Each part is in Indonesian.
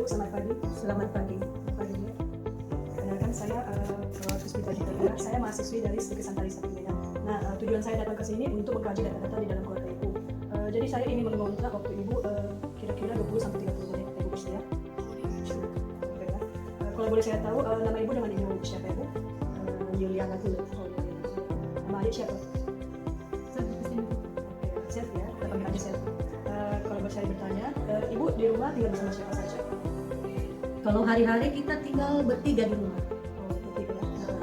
selamat pagi. Selamat pagi. Pagi. Kenalkan saya Puspita Jitaya. Saya mahasiswi dari Studi Santari Medan. Nah, tujuan saya datang ke sini untuk mengkaji data-data di dalam keluarga Ibu. Jadi saya ingin mengontrak waktu Ibu kira-kira 20-30 menit. Ibu bersedia? Oke, ya. Kalau boleh saya tahu nama Ibu dengan Ibu siapa Ibu? Yuliana dulu. Oh, nama ayah siapa? Chef ya, kita panggil aja Chef. Kalau boleh saya bertanya, Ibu di rumah tinggal bersama siapa saja? Kalau hari-hari kita tinggal bertiga di rumah. Oh, bertiga.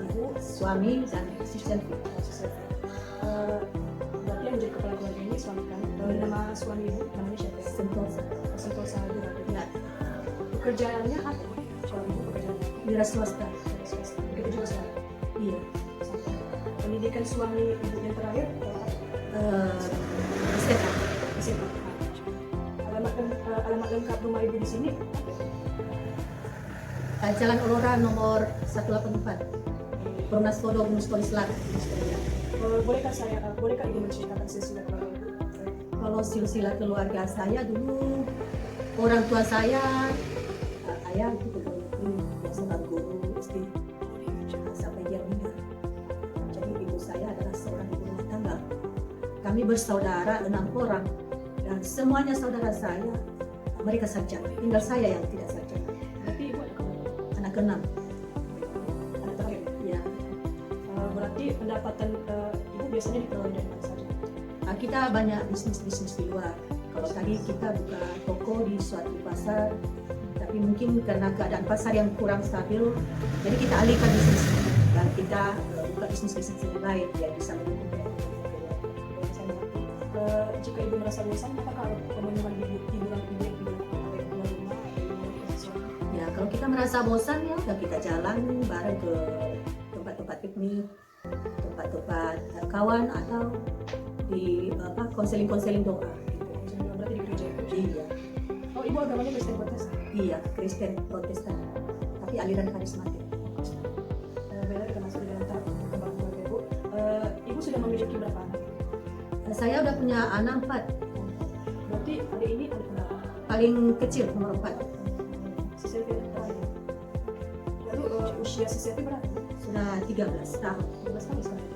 Ibu, suami, dan asisten. Berarti yang menjadi kepala keluarga ini suami kan? Nama suami Ibu namanya siapa? Sentosa. Sentosa Ibu. Ya, Pekerjaannya apa? Suami Ibu pekerjaannya? wira swasta. Begitu juga sekarang. Iya. Pendidikan suami Ibu yang terakhir? SMA. SMA. Alamat lengkap rumah Ibu di sini? Jalan Aurora nomor 184. Perumnas Kodo, Gunung Sekoli Selatan. Bolehkah Ibu menceritakan silsilah keluarga Ibu? Kalau silsilah keluarga saya dulu, orang tua saya, ayah itu pegawai negeri, seorang guru SD, sampai dia meninggal. Jadi ibu saya adalah seorang ibu rumah tangga. Kami bersaudara 6 orang, dan semuanya saudara saya, mereka sarjana. Tinggal saya yang tidak sarjana. Berarti Ibu ada keluarga? Anak ke-6. Anak terakhir? Ya. Berarti pendapatan Ibu biasanya diperoleh dari mana saja? Kita banyak bisnis di luar. Kalau tadi kita buka toko di suatu pasar, tapi mungkin karena keadaan pasar yang kurang stabil, jadi kita alihkan bisnis dan kita buka bisnis yang lain yang bisa mendukung. Jika Ibu merasa bosan, apakah pemenuhan hiburan Ibu yang dilakukan oleh keluar rumah atau Ibu melakukan sesuatu? Ya, kalau kita merasa bosan ya udah kita jalan bareng ke tempat-tempat piknik, tempat-tempat kawan atau di konseling doa. Jadi berarti di gereja Ibu? Iya. Oh, Ibu agamanya Kristen Protestan? Iya, Kristen Protestan, tapi aliran karismatik. Benar, kita masuk di dalam tahap perkembangan keluarga Ibu. Ibu sudah memiliki berapa anak? Saya udah punya anak 4. Berarti adik ini adik berapa? Paling kecil nomor 4. Si Selvi adik terakhir. Lalu usia si Selvi berapa? Sudah 13 tahun. 12 tahun sekarang.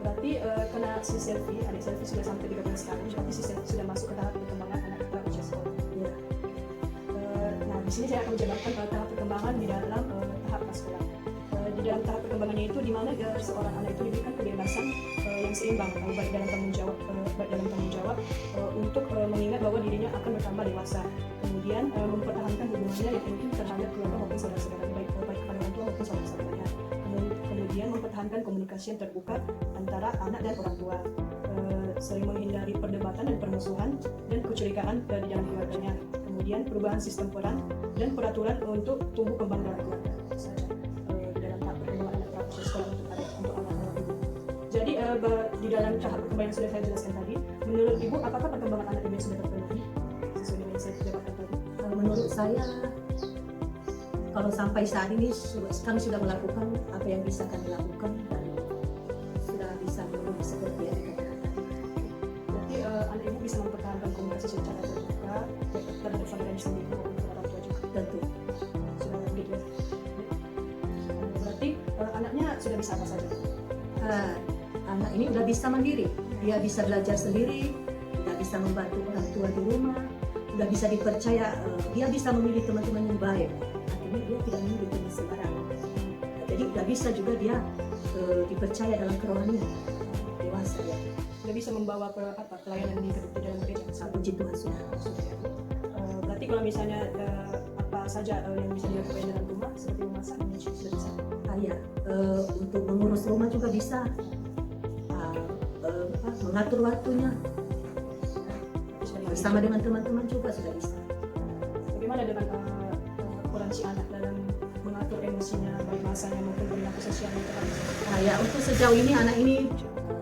Berarti karena si Selvi, adik Selvi sudah sampai 13 tahun, berarti si Selvi sudah masuk ke tahap perkembangan anak usia sekolah. Ya. Nah, di sini saya akan menjabarkan tahap perkembangan di dalam tahap prasekolah. Di dalam tahap perkembangannya itu di mana seorang anak itu diberikan kebebasan yang seimbang, baik dalam tanggung jawab untuk mengingat bahwa dirinya akan bertambah dewasa, kemudian mempertahankan hubungannya yang mungkin terhadap keluarga maupun saudara-saudara, baik kepada orang tua maupun saudara-saudaranya, kemudian mempertahankan komunikasi yang terbuka antara anak dan orang tua, sering menghindari perdebatan dan permusuhan dan kecurigaan di dalam keluarganya, kemudian perubahan sistem peran dan peraturan untuk tumbuh kembang dalam keluarga saja. Untuk anak-anak Ibu. Jadi di dalam tahap perkembangan yang sudah saya jelaskan tadi, menurut Ibu apakah perkembangan anak Ibu sudah terpenuhi sesuai dengan yang saya jabarkan tadi? Menurut saya, kalau sampai saat ini kami sudah melakukan apa yang bisa kami lakukan dan sudah bisa memenuhi seperti yang dikatakan tadi. Berarti anak Ibu bisa mempertahankan komunikasi secara terbuka terhadap saudaranya sendiri maupun orang tua juga. Tentu. Sudah begitu ya. Berarti anaknya sudah bisa apa saja? Anak ini udah bisa mandiri, dia bisa belajar sendiri, udah bisa membantu orang tua di rumah, udah bisa dipercaya, dia bisa memilih teman-teman yang baik. Artinya dia tidak memilih teman sembarangan. Jadi udah bisa juga dia dipercaya dalam kerohanian dewasa ya. Sudah bisa membawa pelayanan di dalam gereja. Puji Tuhan sudah. Berarti kalau misalnya apa saja yang bisa dilakukan dalam rumah seperti memasak, menyuci sudah bisa. Ya, untuk mengurus rumah juga bisa, mengatur waktunya bersama dengan teman-teman juga sudah bisa. Bagaimana dengan peran si anak dalam mengatur emosinya, baik masanya maupun perilaku sosialnya terhadap? Ya, untuk sejauh ini anak ini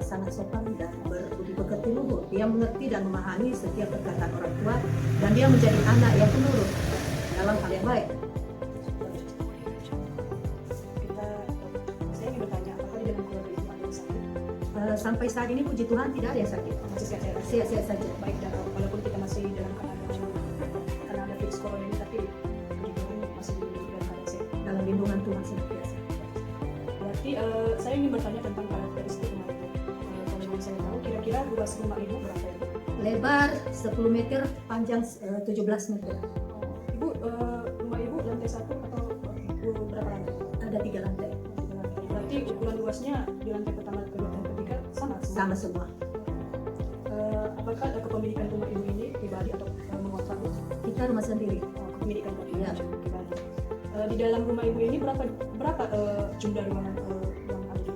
sangat sopan dan berbudi pekerti luhur. Dia mengerti dan memahami setiap perkataan orang tua dan dia menjadi anak yang penurut dalam hal yang baik. Saya ingin bertanya, apakah di dalam keluarga itu ada yang sakit? Sampai saat ini puji Tuhan tidak ada yang sakit. Masih sehat-sehat? Sehat-sehat saja. Baik, walaupun kita masih dalam keadaan luas rumah ibu berapa ya? Lebar 10 meter, panjang 17 meter. Ibu, rumah ibu lantai 1 atau berapa lantai? Ada 3 lantai. Berarti ukuran luasnya di lantai pertama, kedua, dan ketiga sama? Sama semua. Apakah kepemilikan rumah ibu ini pribadi atau mengontrak? Kita rumah sendiri. Kepemilikan Iya. pribadi. Di dalam rumah ibu ini berapa jumlah ruangan yang ada di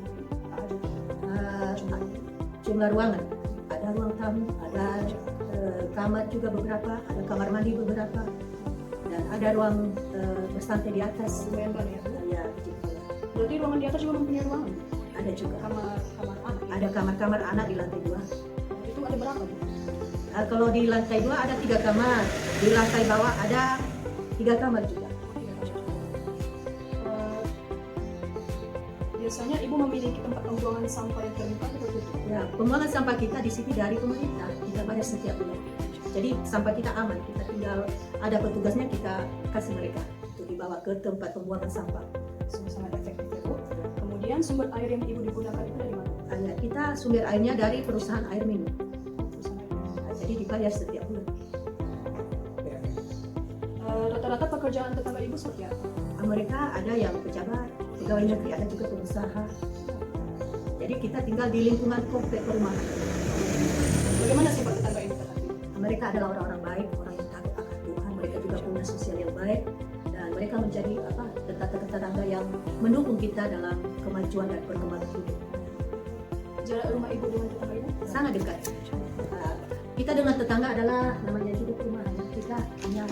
rumah ibu? Jumlah ruangan. Ada ruang tamu, ada kamar juga beberapa, ada kamar mandi beberapa, dan ada ruang bersantai di atas. Lumayan banyak ya. Ya, gitu. Berarti ruangan di atas juga mempunyai ruangan? Ada juga. Kamar anak? Ada kamar-kamar anak di lantai 2. Itu ada berapa? Bu? Kalau di lantai 2 ada 3 kamar, di lantai bawah ada 3 kamar juga. Biasanya ibu memiliki tempat pembuangan sampah yang terbuka atau tertutup? Ya, pembuangan sampah kita di sini dari pemerintah, kita bayar setiap bulan. Jadi sampah kita aman, kita tinggal ada petugasnya, kita kasih mereka untuk dibawa ke tempat pembuangan sampah. Sangat efektif ya, Bu. Kemudian sumber air yang ibu digunakan itu dari mana? Ya, kita sumber airnya dari perusahaan air minum. Perusahaan air minum. Nah, jadi dibayar setiap bulan. Rata-rata pekerjaan tetangga ibu seperti apa? Mereka ada yang pejabat, pegawai negeri, ada juga pengusaha. Jadi kita tinggal di lingkungan komplek perumahan. Bagaimana sifat tetangga ibu tadi? Mereka adalah orang-orang baik, orang yang takut akan Tuhan. Mereka juga punya sosial yang baik, dan mereka menjadi tetangga yang mendukung kita dalam kemajuan dan perkembangan hidup. Jarak rumah ibu dengan tetangga ibu? Sangat dekat. Kita dengan tetangga adalah namanya juga perumahan. Kita hanya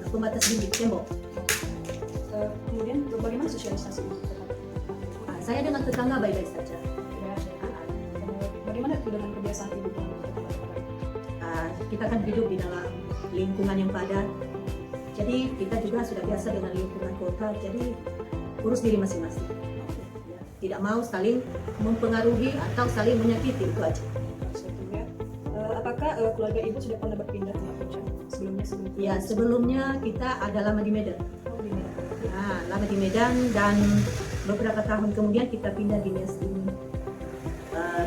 pembatas dinding, tembok. Kemudian bagaimana sosialisasi ibu? Saya dengan tetangga baik-baik saja. Bagaimana itu dengan kebiasaan ibu dengan tetangga? Kita kan hidup di dalam lingkungan yang padat. Jadi kita juga sudah biasa dengan lingkungan kota. Jadi urus diri masing-masing. Ya, tidak mau saling mempengaruhi atau saling menyakiti, itu aja. Apakah keluarga ibu sudah pernah berpindah tempat kerja sebelumnya? Ya, sebelumnya kita ada lama di Medan. Oh, di Medan. Lama di Medan, dan beberapa tahun kemudian kita pindah di Nias ini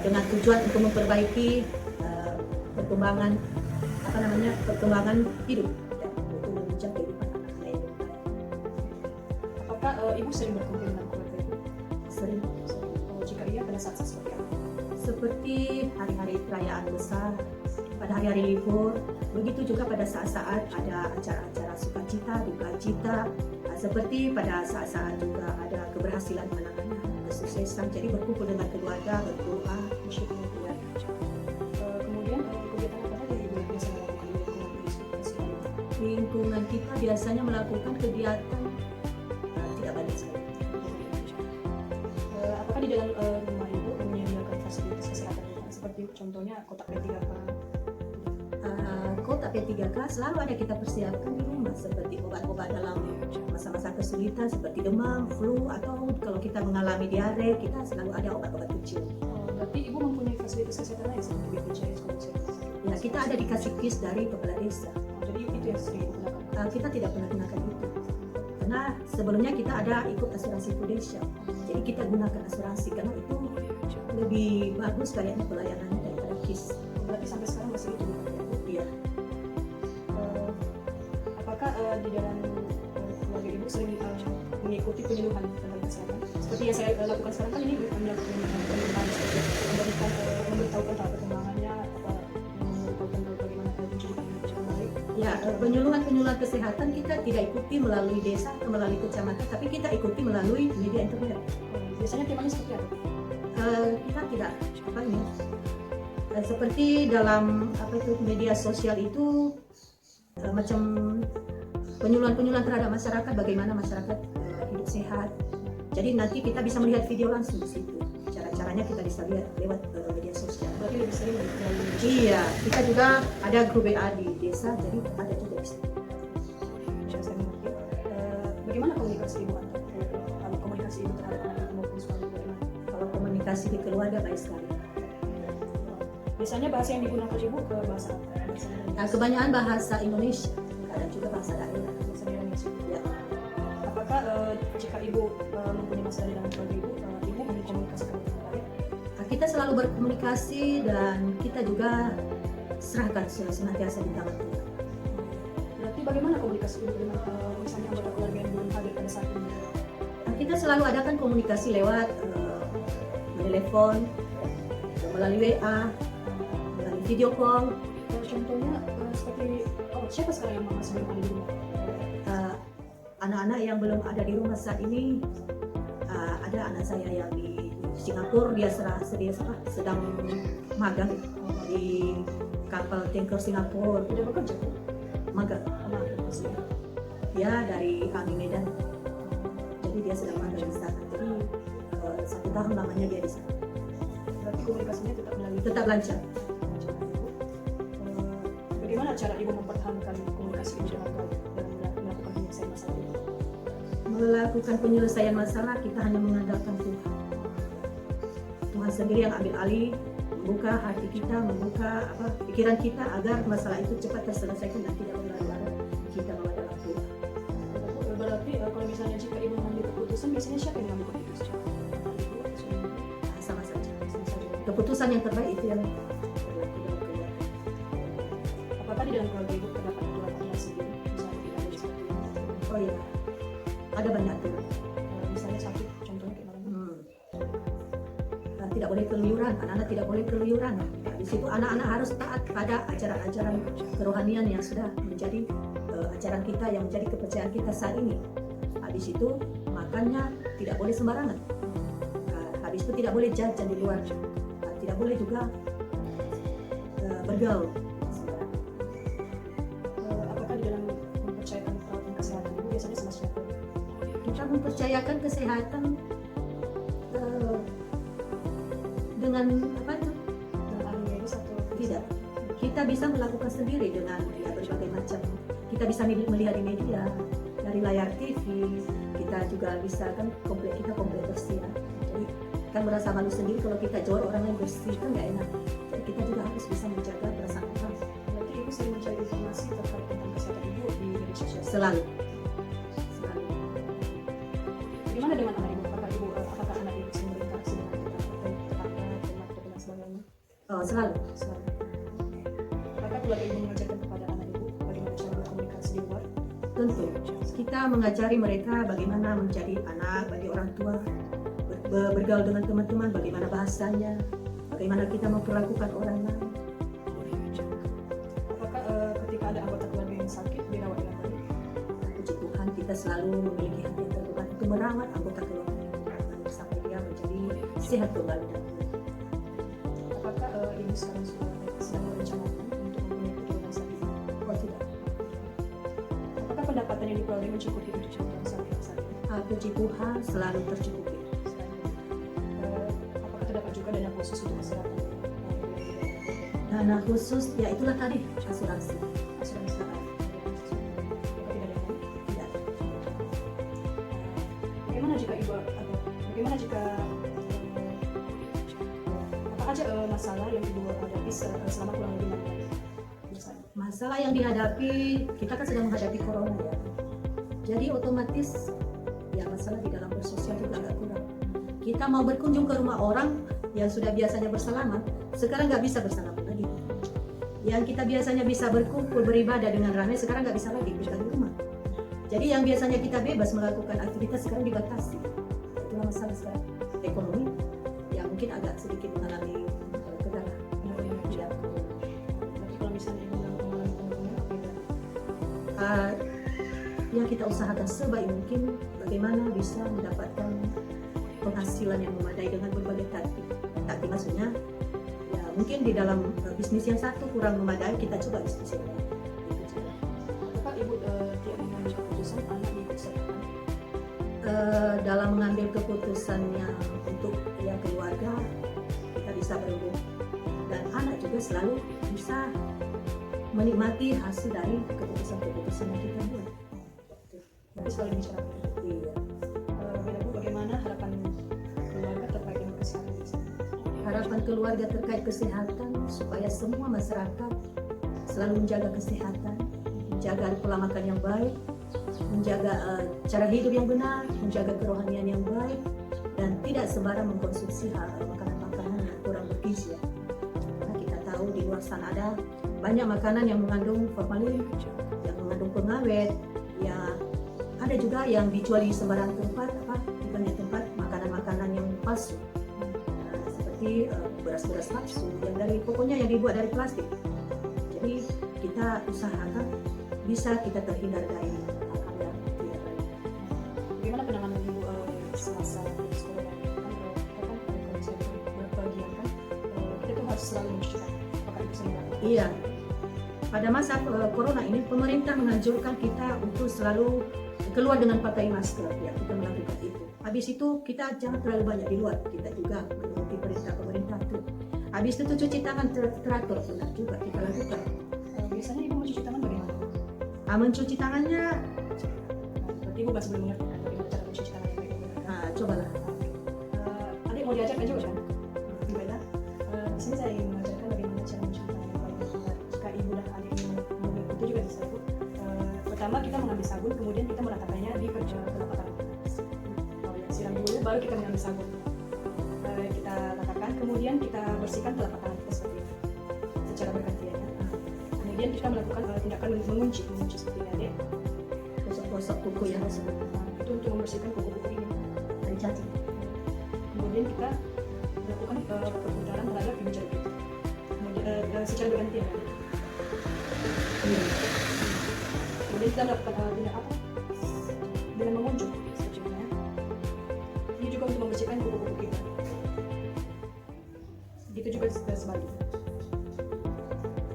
dengan tujuan untuk memperbaiki perkembangan hidup dan untuk menunjang kehidupan anak-anak yang lebih baik. Apakah ibu sering berkumpul dengan keluarga ibu? Sering. Jika iya, pada saat seperti apa? Seperti hari-hari perayaan besar, pada hari-hari libur, begitu juga pada saat-saat ada acara-acara sukacita, duka cita, seperti pada saat-saat juga ada keberhasilan anak-anak, kesuksesan. Jadi berkumpul dengan keluarga, berdoa, bersyukur. Ya. Kemudian kegiatan apa saja ibu yang biasa melakukan di lingkungan kita biasanya melakukan kegiatan tidak banyak sekali. Apakah di dalam rumah ibu menyediakan fasilitas kesehatan seperti contohnya kotak P3K? Kotak P3K selalu ada kita persiapkan di rumah, seperti obat-obat dalam masa-masa kesulitan seperti demam, flu, atau kalau kita mengalami diare, kita selalu ada obat-obat kecil. Berarti ibu mempunyai fasilitas kesehatan lain seperti BPJS, Ya, kita ada dikasih kis dari kepala desa. Jadi itu yang sering digunakan. Kita tidak pernah gunakan itu, karena sebelumnya kita ada ikut asuransi Foundation. Jadi kita gunakan asuransi karena itu lebih bagus kayaknya pelayanannya daripada kis. Berarti sampai sekarang masih itu dipakai? Iya. Apakah di dalam keluarga ibu sering mengikuti penyuluhan tentang kesehatan? Seperti yang saya lakukan sekarang kan ini melakukan penyuluhan seperti memberitahukan tahap perkembangannya, memberitahukan bagaimana mencegah yang baik. Ya, penyuluhan kesehatan kita tidak ikuti melalui desa atau melalui kecamatan, tapi kita ikuti melalui media internet. Biasanya temanya seperti apa? Kita tidak seperti dalam media sosial itu macam penyuluhan terhadap masyarakat, bagaimana masyarakat hidup sehat. Jadi nanti kita bisa melihat video langsung di situ. Cara-caranya kita bisa lihat lewat media sosial. Berarti lebih sering melalui media. Iya, kita juga ada grup WA di desa, jadi ada juga di situ. Saya mengerti. Bagaimana komunikasi ibu kalau komunikasi ibu terhadap anak maupun suami bagaimana? Kalau komunikasi di keluarga baik sekali. Biasanya bahasa yang digunakan ibu ke bahasa Nah, kebanyakan bahasa Indonesia, kadang juga bahasa daerah. bahasa Indonesia. Ya. Apakah jika ibu mempunyai masalah dalam keluarga ibu, ibu berkomunikasi dengan baik? Kita kita selalu berkomunikasi dan kita juga serahkan senantiasa di tangan Tuhan. Berarti bagaimana komunikasi ibu dengan misalnya anggota keluarga yang belum hadir pada saat ini? Nah, kita selalu adakan komunikasi lewat telepon, melalui WA, melalui video call. Contohnya seperti siapa sekarang yang masih belum ada di rumah? Anak-anak yang belum ada di rumah saat ini, ada anak saya yang di Singapura, dia sedang magang di kapal tanker Singapura. Tidak bekerja kan? Magang, dia dari Army Medan, jadi dia sedang magang di sana. Jadi 1 tahun lamanya dia di sana. Berarti komunikasinya Tetap lancar. Bagaimana cara ibu mempertahankan komunikasi ibu dengan baik dalam melakukan penyelesaian masalah itu? Melakukan penyelesaian masalah kita hanya mengandalkan Tuhan. Tuhan sendiri yang ambil alih, membuka hati kita, membuka pikiran kita agar masalah itu cepat terselesaikan dan tidak berlarut-larut. Kita mengandalkan Tuhan. Berarti kalau misalnya jika ibu mengambil keputusan, biasanya siapa yang mengambil keputusan? Sama saja. Keputusan yang terbaik itu yang Apakah di dalam keluarga ibu terdapat aturan sendiri? Misalnya tidak ada seperti ini. oh iya, ada banyak aturan. Misalnya sakit, contohnya kayak mana? Dan tidak boleh keluyuran, anak-anak tidak boleh keluyuran. Di situ anak-anak harus taat pada ajaran-ajaran kerohanian yang sudah menjadi ajaran kita, yang menjadi kepercayaan kita saat ini. Habis itu makannya tidak boleh sembarangan. Habis itu tidak boleh jajan di luar. Tidak boleh juga bergaul. Apakah di dalam mempercayakan perawatan kesehatan ibu biasanya sama siapa? Kita mempercayakan kesehatan dengan apa itu? Dengan ahli medis atau Tidak. Kita bisa melakukan sendiri dengan berbagai macam. Kita bisa melihat di media, dari layar TV. Kita juga bisa kan komplek bersih ya. Jadi kan merasa malu sendiri kalau kita jual orang yang bersih kan nggak enak. Jadi kita juga harus bisa menjaga perasaan orang. Berarti ibu sering mencari informasi terkait tentang kesehatan ibu di media sosial. Selalu. Bagaimana dengan anak ibu? Apakah anak ibu sering berinteraksi dengan kita atau tetangga, teman atau dan sebagainya? Selalu. Selalu. Apakah keluarga ibu mengajarkan kepada anak ibu bagaimana cara berkomunikasi di luar? Tentu. Kita mengajari mereka bagaimana menjadi anak bagi orang tua, bergaul dengan teman-teman, bagaimana bahasanya, bagaimana kita memperlakukan orang lain. Apakah ketika ada anggota keluarga yang sakit dirawat dengan baik? Puji Tuhan kita selalu memiliki hati yang terbuka untuk merawat anggota keluarga sampai dia menjadi sehat kembali. Apakah ibu sekarang sedang merencanakan untuk mempunyai keturunan saat ini? Oh tidak. Apakah pendapatan yang diperoleh mencukupi untuk keturunan saat ini? Puji Tuhan selalu tercukupi. Apakah terdapat juga dana khusus untuk kesehatan? Dana khusus, ya itulah tadi asuransi. Asuransi apakah tidak ada? Tidak. Bagaimana jika ibu bagaimana jika apa aja masalah yang ibu hadapi selama kurang lebih 6 bulan misalnya? Masalah yang dihadapi, kita kan sedang menghadapi corona ya. Jadi otomatis ya masalah di dalam bersosial juga agak kurang. Kita mau berkunjung ke rumah orang yang sudah biasanya bersalaman, sekarang nggak bisa bersalaman lagi. Yang kita biasanya bisa berkumpul beribadah dengan ramai, sekarang nggak bisa lagi, kita di rumah. Jadi yang biasanya kita bebas melakukan aktivitas sekarang dibatasi. Itulah masalah sekarang. Ekonomi yang mungkin agak sedikit mengalami kendala. Tidak. Berarti kalau misalnya ibu mengalami penurunan apa ya? Yang kita usahakan sebaik mungkin bagaimana bisa mendapatkan penghasilan yang memadai dengan berbagai taktik. Taktik maksudnya ya mungkin di dalam bisnis yang satu kurang memadai, kita coba bisnis yang lain. Apakah ibu tiap mengambil keputusan anak ikut serta? Dalam mengambil keputusannya untuk yang keluarga, kita bisa berhubung dan anak juga selalu bisa menikmati hasil dari keputusan-keputusan yang kita buat. Tapi selalu dibicarakan. Iya. Bagaimana harapan keluarga terkait dengan kesehatan di sana? Harapan keluarga terkait kesehatan supaya semua masyarakat selalu menjaga kesehatan, menjaga pola makan yang baik, menjaga cara hidup yang benar, menjaga kerohanian yang baik, dan tidak sembarang mengkonsumsi makanan-makanan yang kurang Indonesia. Karena kita tahu di luar sana ada banyak makanan yang mengandung formalin, yang mengandung pengawet, ya ada juga yang dijual di sembarang tempat, di banyak tempat makanan-makanan yang palsu. Seperti beras-beras palsu yang pokoknya yang dibuat dari plastik. Jadi kita usahakan bisa kita terhindar dari hal-hal yang tidak baik. Bagaimana penanganan Ibu semasa virus corona ini? Kan kalau saya berpergian kan, kita tuh harus selalu mencuci tangan. Apakah itu sendiri? Iya. Pada masa corona ini pemerintah menganjurkan kita untuk selalu keluar dengan pakai masker, ya kita melakukan itu. Habis itu kita jangan terlalu banyak di luar, kita juga menuruti perintah pemerintah itu. Habis itu cuci tangan teratur, benar juga kita lakukan. Biasanya Ibu mencuci tangan bagaimana? Mencuci tangannya, Berarti Ibu masih belum mengerti kan bagaimana cara mencuci tangan yang baik. cobalah. Adik mau diajarkan juga kan? Gimana? Di sini saya ingin mengajarkan bagaimana cara mencuci tangan yang baik. Jika Ibu dan adik ingin mengikuti juga bisa Ibu. Pertama kita mengambil sabun, kemudian kita meratakannya di telapak tangan. Siram dulu, baru kita mengambil sabun. Kita ratakan, kemudian kita bersihkan telapak tangan kita seperti ini, secara bergantian. Kemudian kita melakukan tindakan mengunci seperti ini, adik. Gosok kuku yang Itu untuk membersihkan kuku-kuku ini dari cacing. kemudian kita melakukan perputaran terhadap ibu jari kita kemudian secara bergantian. Kemudian kita melakukan tindak apa dengan mengunjuk seperti ini. Ini juga untuk membersihkan kuku-kuku kita. Begitu juga sebaliknya.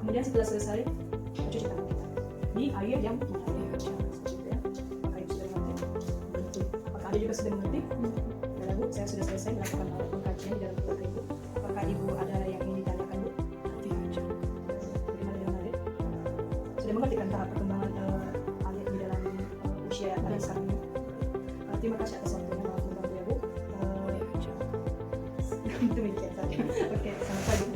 Kemudian setelah selesai cuci tangan kita di air yang mengalir seperti itu ya. Apakah ibu sudah mengerti? Apakah adik juga sudah mengerti? Ya Bu, saya sudah selesai melakukan pengkajian di dalam keluarga Ibu. Apakah Ibu ada yang ingin ditanyakan Bu? Tidak. Bagaimana dengan adik? Sudah mengerti kan tahap perkembangan adik di dalam usia adik sekarang ini? Terima kasih atas waktunya maaf membantu ya Bu. Demikian saja. Oke, selamat pagi.